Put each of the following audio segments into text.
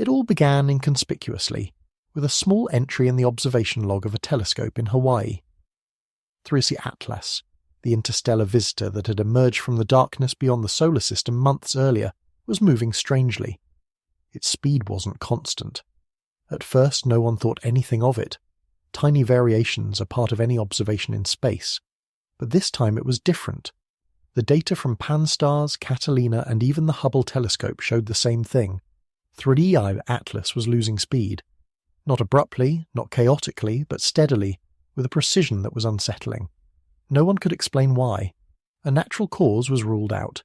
It all began inconspicuously, with a small entry in the observation log of a telescope in Hawaii. 3IATLAS, the interstellar visitor that had emerged from the darkness beyond the solar system months earlier, was moving strangely. Its speed wasn't constant. At first no one thought anything of it. Tiny variations are part of any observation in space. But this time it was different. The data from Pan-STARRS, Catalina, and even the Hubble telescope showed the same thing. 3IATLAS was losing speed. Not abruptly, not chaotically, but steadily, with a precision that was unsettling. No one could explain why. A natural cause was ruled out.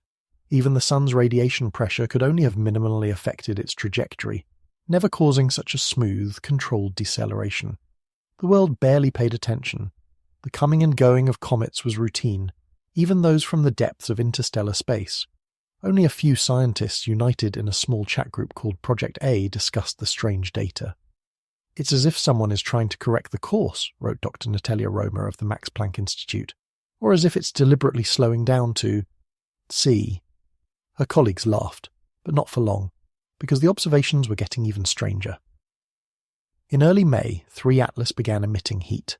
Even the sun's radiation pressure could only have minimally affected its trajectory, never causing such a smooth, controlled deceleration. The world barely paid attention. The coming and going of comets was routine, even those from the depths of interstellar space. Only a few scientists united in a small chat group called Project A discussed the strange data. "It's as if someone is trying to correct the course," wrote Dr. Natalia Romer of the Max Planck Institute, "or as if it's deliberately slowing down to see." Her colleagues laughed, but not for long, because the observations were getting even stranger. In early May, 3IATLAS began emitting heat.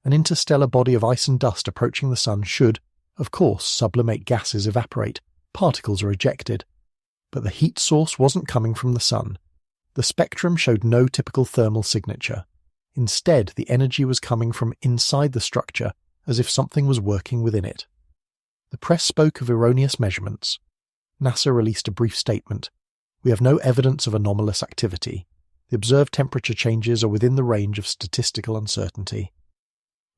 An interstellar body of ice and dust approaching the sun should, of course, sublimate gases evaporate, particles are ejected. But the heat source wasn't coming from the sun. The spectrum showed no typical thermal signature. Instead, the energy was coming from inside the structure, as if something was working within it. The press spoke of erroneous measurements. NASA released a brief statement. "We have no evidence of anomalous activity. The observed temperature changes are within the range of statistical uncertainty."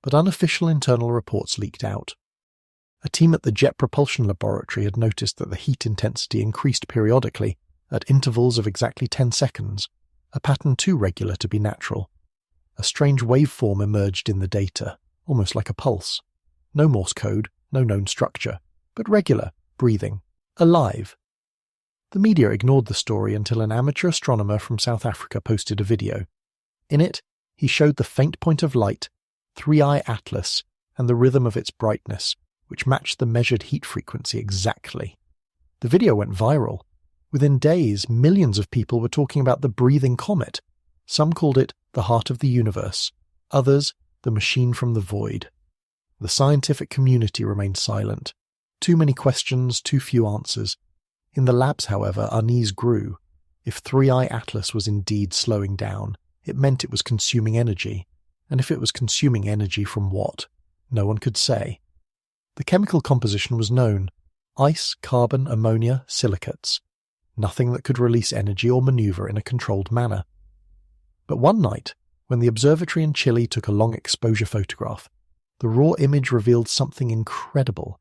But unofficial internal reports leaked out. A team at the Jet Propulsion Laboratory had noticed that the heat intensity increased periodically, at intervals of exactly 10 seconds, a pattern too regular to be natural. A strange waveform emerged in the data, almost like a pulse. No Morse code, no known structure, but regular, breathing, alive. The media ignored the story until an amateur astronomer from South Africa posted a video. In it, he showed the faint point of light, 3IATLAS, and the rhythm of its brightness, which matched the measured heat frequency exactly. The video went viral. Within days, millions of people were talking about the breathing comet. Some called it the heart of the universe, others the machine from the void. The scientific community remained silent. Too many questions, too few answers. In the labs, however, unease grew. If 3IATLAS was indeed slowing down, it meant it was consuming energy. And if it was consuming energy from what? No one could say. The chemical composition was known: ice, carbon, ammonia, silicates. Nothing that could release energy or maneuver in a controlled manner. But one night, when the observatory in Chile took a long exposure photograph, the raw image revealed something incredible.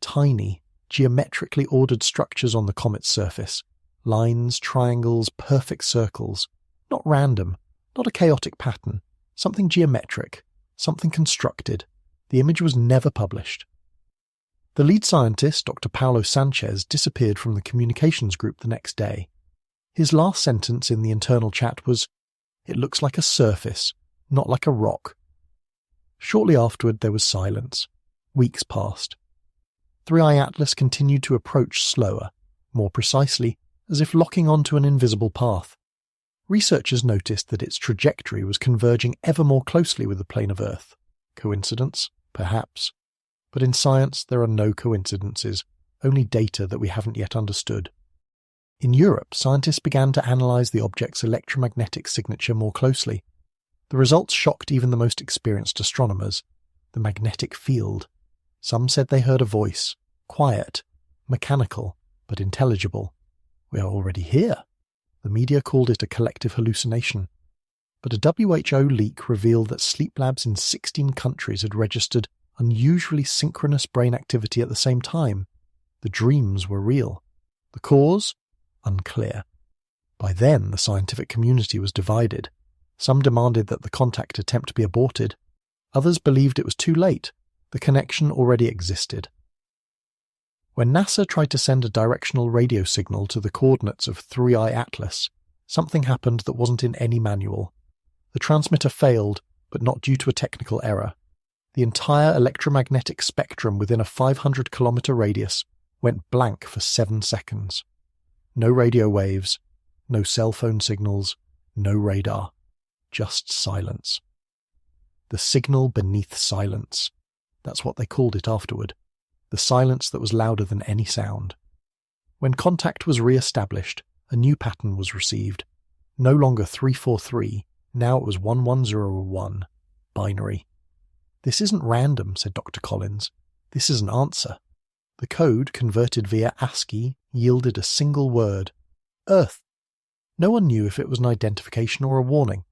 Tiny, geometrically ordered structures on the comet's surface. Lines, triangles, perfect circles. Not random, not a chaotic pattern. Something geometric, something constructed. The image was never published. The lead scientist, Dr. Paulo Sanchez, disappeared from the communications group the next day. His last sentence in the internal chat was, "It looks like a surface, not like a rock." Shortly afterward there was silence. Weeks passed. 3IATLAS continued to approach slower, more precisely, as if locking onto an invisible path. Researchers noticed that its trajectory was converging ever more closely with the plane of Earth. Coincidence? Perhaps. But in science there are no coincidences, only data that we haven't yet understood. In Europe, scientists began to analyze the object's electromagnetic signature more closely. The results shocked even the most experienced astronomers. The magnetic field. Some said they heard a voice, quiet, mechanical, but intelligible. "We are already here." The media called it a collective hallucination. But a WHO leak revealed that sleep labs in 16 countries had registered unusually synchronous brain activity at the same time. The dreams were real. The cause? Unclear. By then, the scientific community was divided. Some demanded that the contact attempt be aborted. Others believed it was too late. The connection already existed. When NASA tried to send a directional radio signal to the coordinates of 3IATLAS, something happened that wasn't in any manual. The transmitter failed, but not due to a technical error. The entire electromagnetic spectrum within a 500-kilometer radius went blank for 7 seconds. No radio waves, no cell phone signals, no radar, just silence. The signal beneath silence. That's what they called it afterward. The silence that was louder than any sound. When contact was re-established, a new pattern was received. No longer 343, now it was 1101, binary. This isn't random, said Dr. Collins. This is an answer. The code, converted via ASCII, yielded a single word. Earth. No one knew if it was an identification or a warning.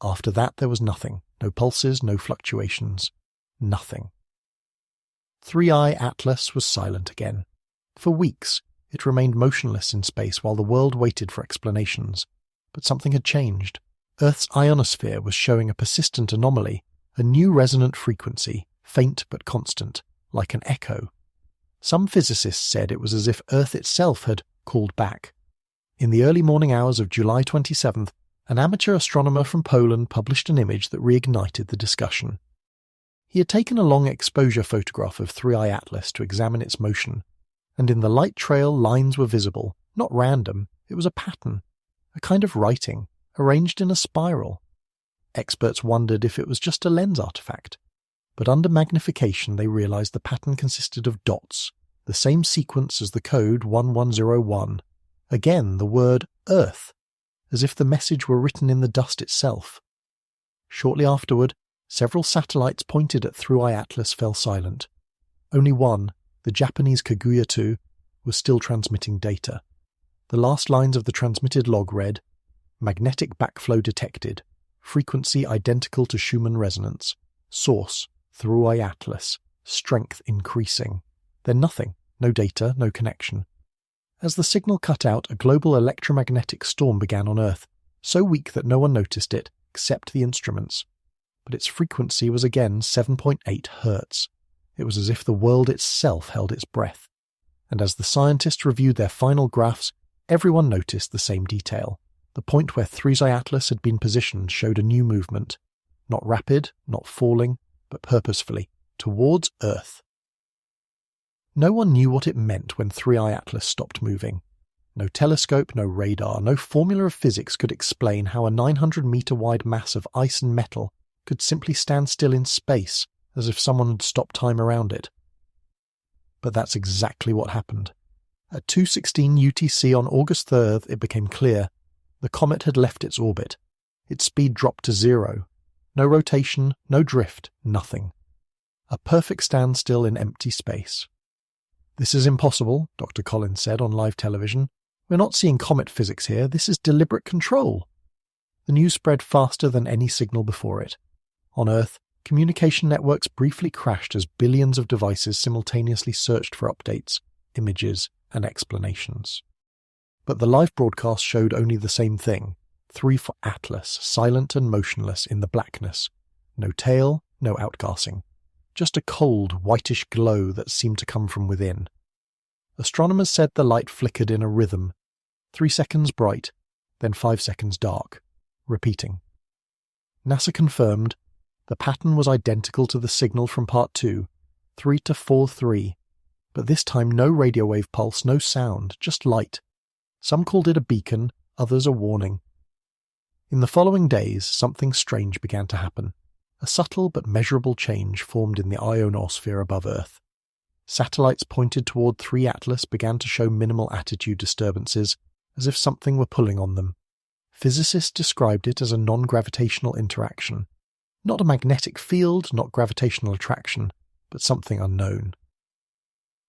After that there was nothing. No pulses, no fluctuations. Nothing. 3IATLAS was silent again. For weeks, it remained motionless in space while the world waited for explanations. But something had changed. Earth's ionosphere was showing a persistent anomaly, a new resonant frequency, faint but constant, like an echo. Some physicists said it was as if Earth itself had called back. In the early morning hours of July 27th, an amateur astronomer from Poland published an image that reignited the discussion. He had taken a long exposure photograph of 3IATLAS to examine its motion, and in the light trail lines were visible, not random, it was a pattern, a kind of writing, arranged in a spiral. Experts wondered if it was just a lens artifact, but under magnification they realized the pattern consisted of dots, the same sequence as the code 1101. Again, the word Earth, as if the message were written in the dust itself. Shortly afterward, several satellites pointed at 3IATLAS fell silent. Only one, the Japanese Kaguya-2, was still transmitting data. The last lines of the transmitted log read, "Magnetic backflow detected. Frequency identical to Schumann resonance. Source, 3IATLAS. Strength increasing." Then nothing. No data, no connection. As the signal cut out, a global electromagnetic storm began on Earth, so weak that no one noticed it, except the instruments. But its frequency was again 7.8 Hz. It was as if the world itself held its breath. And as the scientists reviewed their final graphs, everyone noticed the same detail. The point where 3IATLAS had been positioned showed a new movement. Not rapid, not falling, but purposefully, towards Earth. No one knew what it meant when 3IATLAS stopped moving. No telescope, no radar, no formula of physics could explain how a 900-meter-wide mass of ice and metal could simply stand still in space, as if someone had stopped time around it. But that's exactly what happened. At 2:16 UTC on August 3rd, it became clear. The comet had left its orbit. Its speed dropped to zero. No rotation, no drift, nothing. A perfect standstill in empty space. "This is impossible," Dr. Collins said on live television. "We're not seeing comet physics here. This is deliberate control." The news spread faster than any signal before it. On Earth, communication networks briefly crashed as billions of devices simultaneously searched for updates, images, and explanations. But the live broadcast showed only the same thing. 3IATLAS, silent and motionless in the blackness. No tail, no outgassing. Just a cold, whitish glow that seemed to come from within. Astronomers said the light flickered in a rhythm. 3 seconds bright, then 5 seconds dark, repeating. NASA confirmed the pattern was identical to the signal from Part 2, 3 to 4-3, but this time no radio wave pulse, no sound, just light. Some called it a beacon, others a warning. In the following days, something strange began to happen. A subtle but measurable change formed in the ionosphere above Earth. Satellites pointed toward 3IATLAS began to show minimal attitude disturbances, as if something were pulling on them. Physicists described it as a non-gravitational interaction. Not a magnetic field, not gravitational attraction, but something unknown.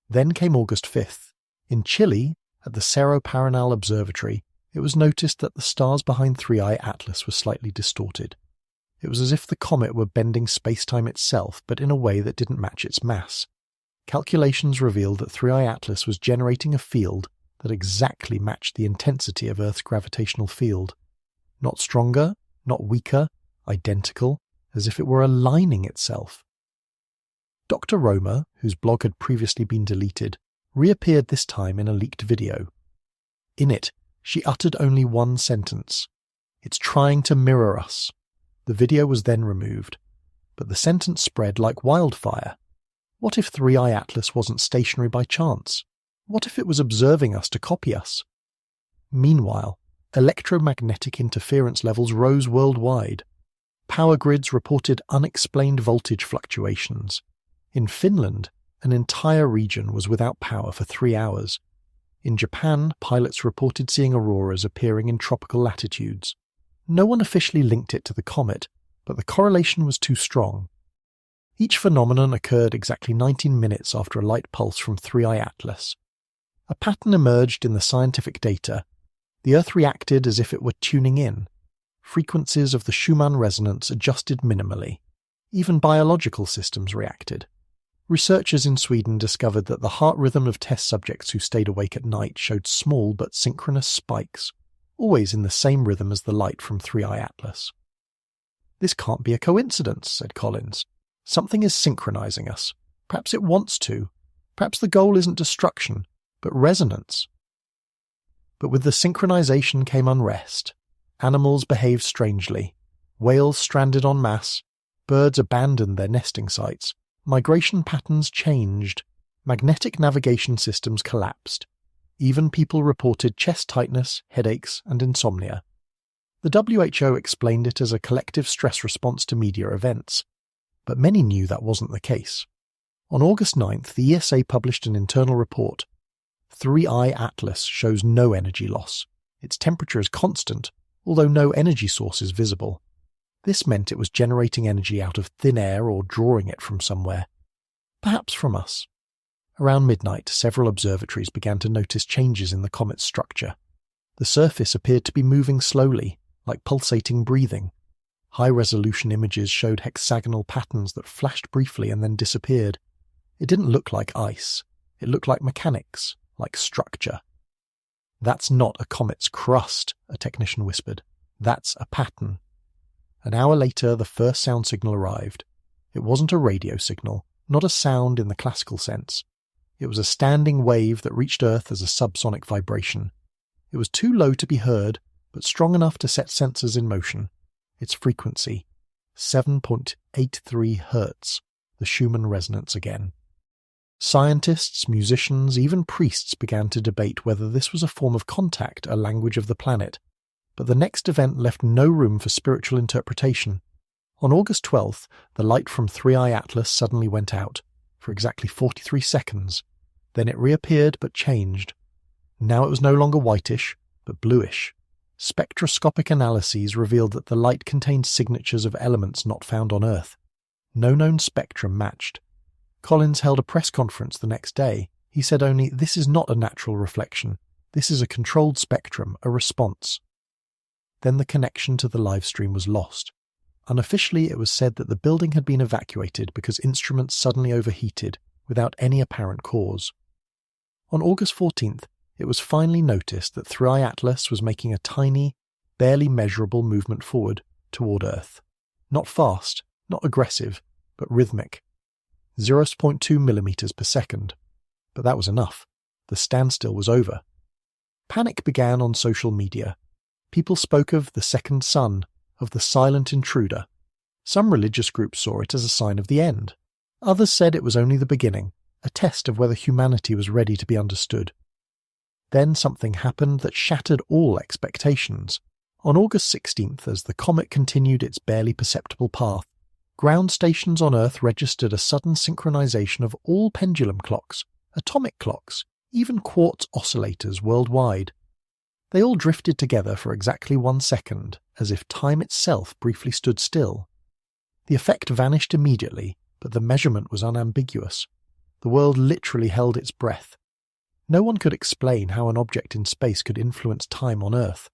Then came August 5th. In Chile, at the Cerro Paranal Observatory, it was noticed that the stars behind 3IATLAS were slightly distorted. It was as if the comet were bending space-time itself, but in a way that didn't match its mass. Calculations revealed that 3IATLAS was generating a field that exactly matched the intensity of Earth's gravitational field. Not stronger, not weaker, identical, as if it were aligning itself. Dr. Romer, whose blog had previously been deleted, reappeared this time in a leaked video. In it, she uttered only one sentence. "It's trying to mirror us." The video was then removed, but the sentence spread like wildfire. What if 3IATLAS wasn't stationary by chance? What if it was observing us to copy us? Meanwhile, electromagnetic interference levels rose worldwide. Power grids reported unexplained voltage fluctuations. In Finland, an entire region was without power for 3 hours. In Japan, pilots reported seeing auroras appearing in tropical latitudes. No one officially linked it to the comet, but the correlation was too strong. Each phenomenon occurred exactly 19 minutes after a light pulse from 3IATLAS. A pattern emerged in the scientific data. The Earth reacted as if it were tuning in. Frequencies of the Schumann resonance adjusted minimally. Even biological systems reacted. Researchers in Sweden discovered that the heart rhythm of test subjects who stayed awake at night showed small but synchronous spikes, always in the same rhythm as the light from 3IATLAS. "This can't be a coincidence," said Collins. "Something is synchronizing us. Perhaps it wants to. Perhaps the goal isn't destruction, but resonance." But with the synchronization came unrest. Animals behaved strangely. Whales stranded en masse. Birds abandoned their nesting sites. Migration patterns changed. Magnetic navigation systems collapsed. Even people reported chest tightness, headaches, and insomnia. The WHO explained it as a collective stress response to media events, but many knew that wasn't the case. On August 9th, the ESA published an internal report. 3IATLAS shows no energy loss. Its temperature is constant, although no energy source is visible. This meant it was generating energy out of thin air or drawing it from somewhere. Perhaps from us. Around midnight, several observatories began to notice changes in the comet's structure. The surface appeared to be moving slowly, like pulsating breathing. High-resolution images showed hexagonal patterns that flashed briefly and then disappeared. It didn't look like ice. It looked like mechanics, like structure. "That's not a comet's crust," a technician whispered. "That's a pattern." An hour later, the first sound signal arrived. It wasn't a radio signal, not a sound in the classical sense. It was a standing wave that reached Earth as a subsonic vibration. It was too low to be heard, but strong enough to set sensors in motion. Its frequency, 7.83 Hz, the Schumann resonance again. Scientists, musicians, even priests began to debate whether this was a form of contact, a language of the planet. But the next event left no room for spiritual interpretation. On August 12th, the light from 3IATLAS suddenly went out, for exactly 43 seconds. Then it reappeared but changed. Now it was no longer whitish, but bluish. Spectroscopic analyses revealed that the light contained signatures of elements not found on Earth. No known spectrum matched. Collins held a press conference the next day. He said only, "This is not a natural reflection. This is a controlled spectrum, a response." Then the connection to the live stream was lost. Unofficially, it was said that the building had been evacuated because instruments suddenly overheated, without any apparent cause. On August 14th, it was finally noticed that 3IATLAS was making a tiny, barely measurable movement forward, toward Earth. Not fast, not aggressive, but rhythmic. 0.2 millimeters per second. But that was enough. The standstill was over. Panic began on social media. People spoke of the second sun, of the silent intruder. Some religious groups saw it as a sign of the end. Others said it was only the beginning, a test of whether humanity was ready to be understood. Then something happened that shattered all expectations. On August 16th, as the comet continued its barely perceptible path, ground stations on Earth registered a sudden synchronization of all pendulum clocks, atomic clocks, even quartz oscillators worldwide. They all drifted together for exactly 1 second, as if time itself briefly stood still. The effect vanished immediately, but the measurement was unambiguous. The world literally held its breath. No one could explain how an object in space could influence time on Earth.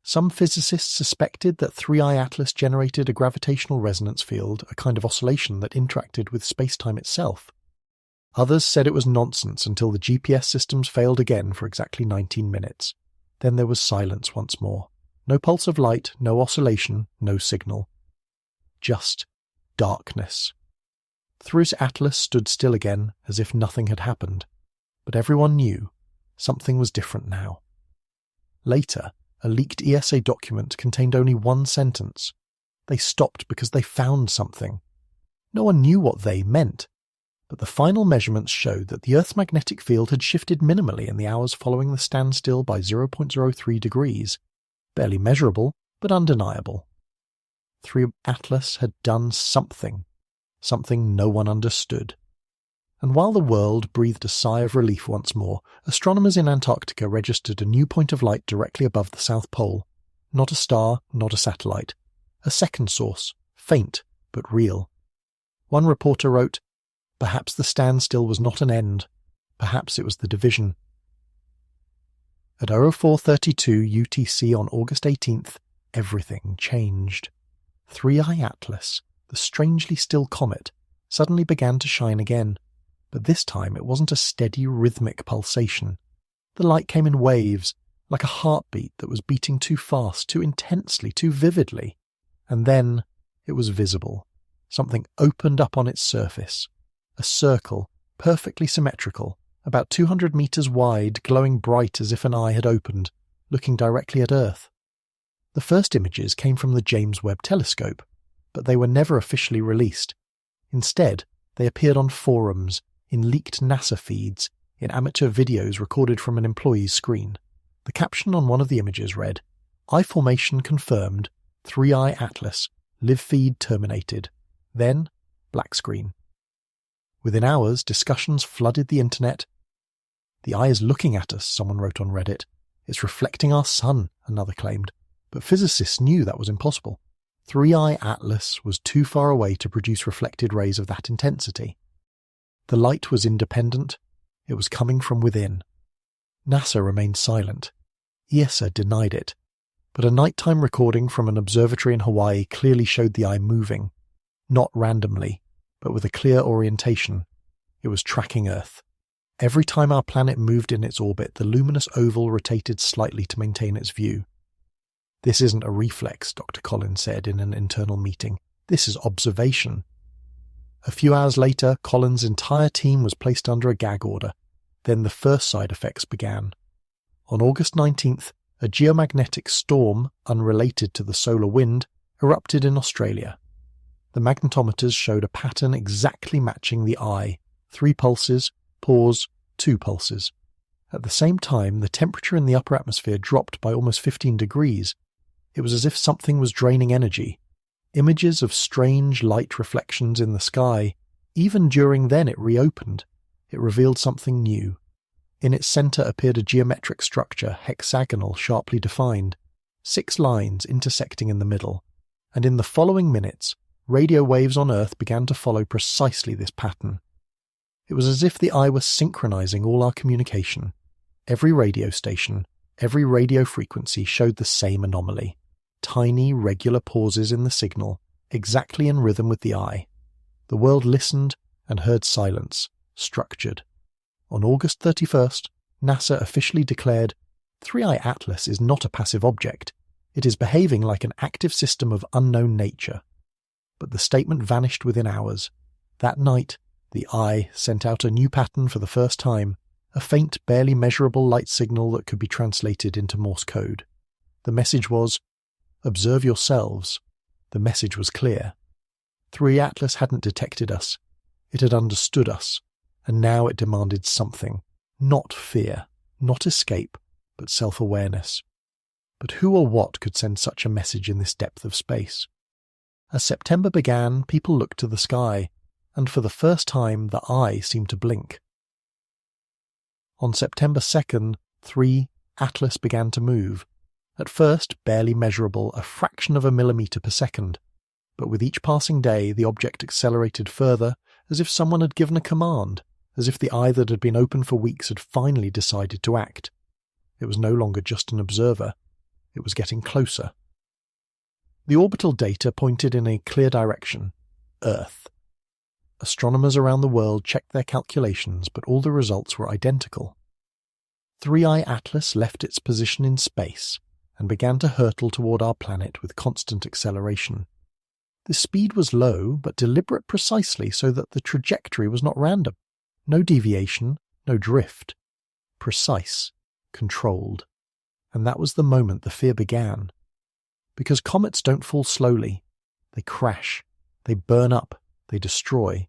Some physicists suspected that 3IATLAS generated a gravitational resonance field, a kind of oscillation that interacted with space-time itself. Others said it was nonsense until the GPS systems failed again for exactly 19 minutes. Then there was silence once more. No pulse of light, no oscillation, no signal. Just darkness. 3IATLAS stood still again, as if nothing had happened. But everyone knew something was different now. Later, a leaked ESA document contained only one sentence. They stopped because they found something. No one knew what "they" meant, but the final measurements showed that the Earth's magnetic field had shifted minimally in the hours following the standstill by 0.03 degrees. barely measurable, but undeniable. 3IATLAS had done something no one understood. And while the world breathed a sigh of relief once more, astronomers in Antarctica registered a new point of light directly above the South Pole. Not a star, not a satellite. A second source, faint but real. One reporter wrote, "Perhaps the standstill was not an end. Perhaps it was the division." At 04:32 UTC on August 18th, everything changed. 3IATLAS, the strangely still comet, suddenly began to shine again. But this time it wasn't a steady rhythmic pulsation. The light came in waves, like a heartbeat that was beating too fast, too intensely, too vividly. And then it was visible. Something opened up on its surface. A circle, perfectly symmetrical, about 200 meters wide, glowing bright as if an eye had opened, looking directly at Earth. The first images came from the James Webb Telescope, but they were never officially released. Instead, they appeared on forums, in leaked NASA feeds, in amateur videos recorded from an employee's screen. The caption on one of the images read, "Eye formation confirmed, 3IATLAS, live feed terminated." Then, black screen. Within hours, discussions flooded the internet. "The eye is looking at us," someone wrote on Reddit. "It's reflecting our sun," another claimed. But physicists knew that was impossible. 3IATLAS was too far away to produce reflected rays of that intensity. The light was independent. It was coming from within. NASA remained silent. ESA denied it. But a nighttime recording from an observatory in Hawaii clearly showed the eye moving. Not randomly, but with a clear orientation. It was tracking Earth. Every time our planet moved in its orbit, the luminous oval rotated slightly to maintain its view. "This isn't a reflex," Dr. Collins said in an internal meeting. "This is observation." A few hours later, Collins' entire team was placed under a gag order. Then the first side effects began. On August 19th, a geomagnetic storm, unrelated to the solar wind, erupted in Australia. The magnetometers showed a pattern exactly matching the eye: 3 pulses, pause, 2 pulses. At the same time, the temperature in the upper atmosphere dropped by almost 15 degrees. It was as if something was draining energy. Images of strange light reflections in the sky. Even during then it reopened. It revealed something new. In its center appeared a geometric structure, hexagonal, sharply defined. 6 lines intersecting in the middle. And in the following minutes, radio waves on Earth began to follow precisely this pattern. It was as if the eye was synchronizing all our communication. Every radio station, every radio frequency showed the same anomaly. Tiny, regular pauses in the signal, exactly in rhythm with the eye. The world listened and heard silence, structured. On August 31st, NASA officially declared, 3IATLAS is not a passive object. It is behaving like an active system of unknown nature. But the statement vanished within hours. That night, the eye sent out a new pattern for the first time, a faint, barely measurable light signal that could be translated into Morse code. The message was, "Observe yourselves." The message was clear. 3IATLAS hadn't detected us. It had understood us, and now it demanded something. Not fear, not escape, but self-awareness. But who or what could send such a message in this depth of space? As September began, people looked to the sky, and for the first time the eye seemed to blink. On September 2nd, 3IATLAS began to move. At first, barely measurable, a fraction of a millimeter per second. But with each passing day, the object accelerated further, as if someone had given a command, as if the eye that had been open for weeks had finally decided to act. It was no longer just an observer. It was getting closer. The orbital data pointed in a clear direction: Earth. Astronomers around the world checked their calculations, but all the results were identical. 3IATLAS left its position in space and began to hurtle toward our planet with constant acceleration. The speed was low, but deliberate precisely so that the trajectory was not random. No deviation, no drift. Precise, controlled. And that was the moment the fear began. Because comets don't fall slowly. They crash. They burn up. They destroy.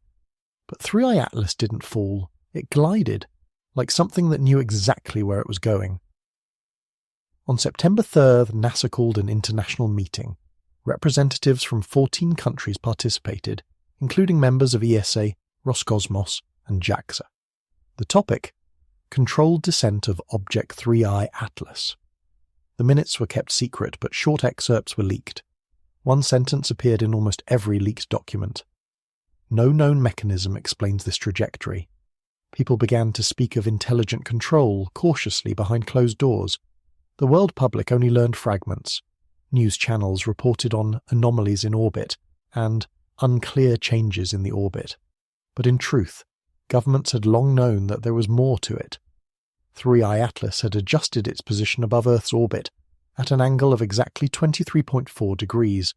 But 3IATLAS didn't fall. It glided, like something that knew exactly where it was going. On September 3rd, NASA called an international meeting. Representatives from 14 countries participated, including members of ESA, Roscosmos, and JAXA. The topic? Controlled descent of Object 3IATLAS. The minutes were kept secret, but short excerpts were leaked. One sentence appeared in almost every leaked document. No known mechanism explains this trajectory. People began to speak of intelligent control cautiously behind closed doors. The world public only learned fragments. News channels reported on anomalies in orbit and unclear changes in the orbit. But in truth, governments had long known that there was more to it. 3IATLAS had adjusted its position above Earth's orbit at an angle of exactly 23.4 degrees.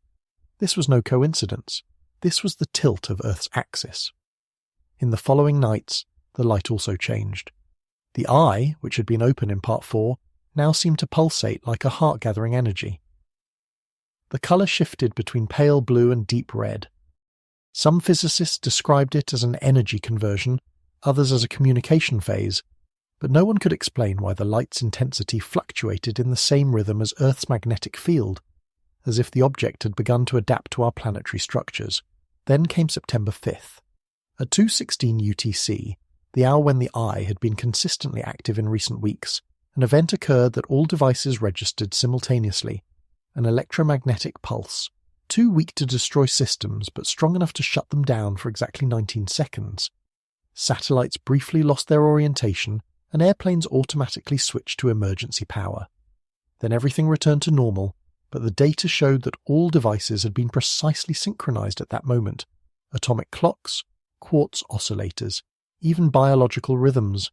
This was no coincidence. This was the tilt of Earth's axis. In the following nights, the light also changed. The eye, which had been open in Part 4, now seemed to pulsate like a heart-gathering energy. The colour shifted between pale blue and deep red. Some physicists described it as an energy conversion, others as a communication phase, but no one could explain why the light's intensity fluctuated in the same rhythm as Earth's magnetic field, as if the object had begun to adapt to our planetary structures. Then came September 5th. At 2:16 UTC, the hour when the eye had been consistently active in recent weeks, an event occurred that all devices registered simultaneously, an electromagnetic pulse, too weak to destroy systems but strong enough to shut them down for exactly 19 seconds. Satellites briefly lost their orientation and airplanes automatically switched to emergency power. Then everything returned to normal, but the data showed that all devices had been precisely synchronized at that moment. Atomic clocks, quartz oscillators, even biological rhythms.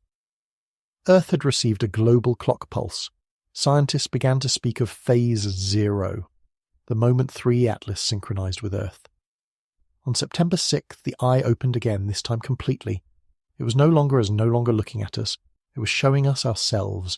Earth had received a global clock pulse. Scientists began to speak of phase 0, the moment 3IATLAS synchronized with Earth. On September 6th, the eye opened again, this time completely. It was no longer looking at us, it was showing us ourselves,